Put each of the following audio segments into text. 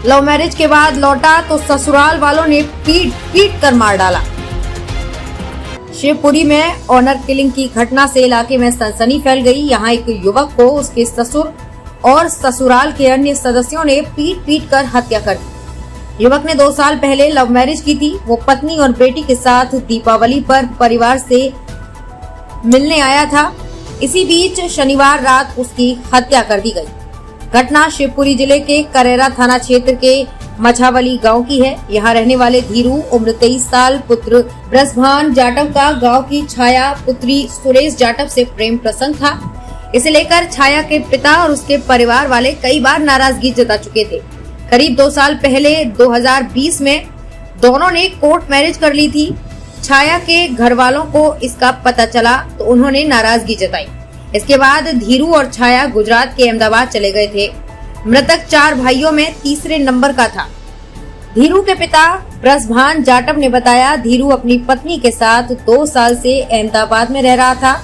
Love marriage के बाद लौटा तो ससुराल वालों ने पीट पीट कर मार डाला। शिवपुरी में ऑनर किलिंग की घटना से इलाके में सनसनी फैल गई। यहाँ एक युवक को उसके ससुर और ससुराल के अन्य सदस्यों ने पीट पीट कर हत्या कर दी। युवक ने 2 साल पहले लव मैरिज की थी। वो पत्नी और बेटी के साथ दीपावली पर परिवार से मिलने आया था। इसी बीच शनिवार रात उसकी हत्या कर दी गई। घटना शिवपुरी जिले के करेरा थाना क्षेत्र के मछावली गांव की है। यहाँ रहने वाले धीरू उम्र 23 साल पुत्र ब्रजभान जाटव का गांव की छाया पुत्री सुरेश जाटव से प्रेम प्रसंग था। इसे लेकर छाया के पिता और उसके परिवार वाले कई बार नाराजगी जता चुके थे। करीब 2 साल पहले 2020 में दोनों ने कोर्ट मैरिज कर ली थी। छाया के घर वालों को इसका पता चला तो उन्होंने नाराजगी जताई। इसके बाद धीरू और छाया गुजरात के अहमदाबाद चले गए थे। मृतक 4 भाइयों में तीसरे नंबर का था। धीरू के पिता ब्रजभान जाटव ने बताया, धीरू अपनी पत्नी के साथ 2 साल से अहमदाबाद में रह रहा था।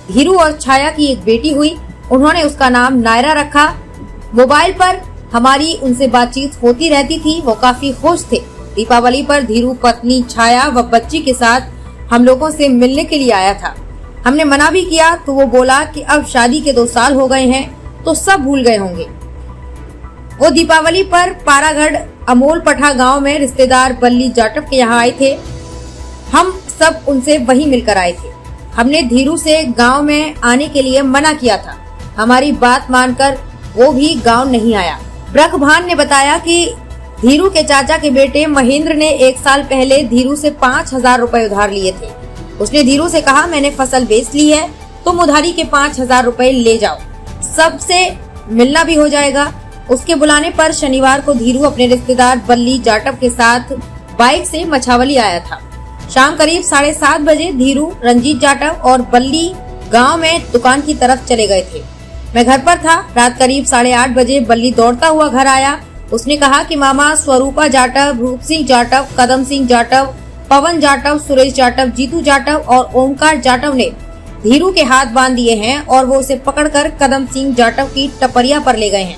धीरू और छाया की एक बेटी हुई। उन्होंने उसका नाम नायरा रखा। मोबाइल पर हमारी उनसे बातचीत होती रहती थी। वो काफी खुश थे। दीपावली पर धीरू पत्नी छाया व बच्ची के साथ हम लोगों से मिलने के लिए आया था। हमने मना भी किया तो वो बोला कि अब शादी के 2 साल हो गए हैं तो सब भूल गए होंगे। वो दीपावली पर पारागढ़ अमोल पठा गांव में रिश्तेदार बल्ली जाटव के यहाँ आए थे। हम सब उनसे वहीं मिलकर आए थे। हमने धीरू से गांव में आने के लिए मना किया था। हमारी बात मानकर वो भी गांव नहीं आया। ब्रखभान ने बताया कि धीरू के चाचा के बेटे महेंद्र ने 1 साल पहले धीरू से 5,000 रुपए उधार लिए थे। उसने धीरू से कहा, मैंने फसल बेच ली है, तुम उधारी के 5,000 रुपए ले जाओ, सबसे मिलना भी हो जाएगा। उसके बुलाने पर शनिवार को धीरू अपने रिश्तेदार बल्ली जाटव के साथ बाइक से मछावली आया था। शाम करीब 7:30 बजे धीरू, रंजीत जाटव और बल्ली गांव में दुकान की तरफ चले गए थे। मैं घर पर था। रात करीब 8:30 बजे बल्ली दौड़ता हुआ घर आया। उसने कहा कि मामा स्वरूपा जाटव, रूप सिंह जाटव, कदम सिंह जाटव, पवन जाटव, सुरेश जाटव, जीतू जाटव और ओमकार जाटव ने धीरू के हाथ बांध दिए हैं और वो उसे पकड़कर कदम सिंह जाटव की टपरिया पर ले गए हैं।